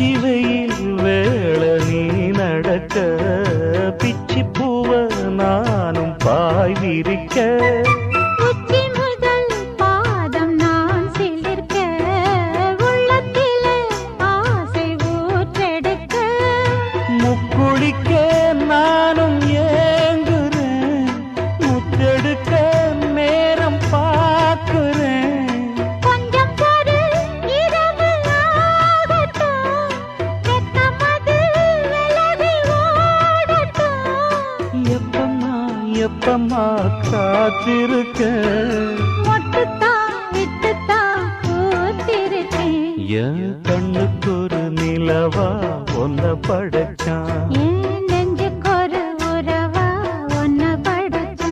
உச்சி வெயில் வேள நீ நடக்க பிச்சி பூவ நானும் பாய் விரிக்க உச்சி முதல் பாதம் நான் சிலிர்க்க உள்ளத்திலே ஆசை ஊற்றெடுக்க முக்குளிக்க நானும் ஏங்குறேன் முத்தெடுக்க நேரம் பார்க்கிறேன் கொஞ்சம் பொறு இரவு ஆகட்டும் வெக்கமது விலகி ஓடட்டும் எப்பம்மா எப்பம்மா காத்திருக்க மொட்டுத்தான் விட்டுத்தான் பூத்திருக்கேன் என் கண்ணுக்கு ஒரு நிலவா ஒன்ன படைச்சான் ஏன்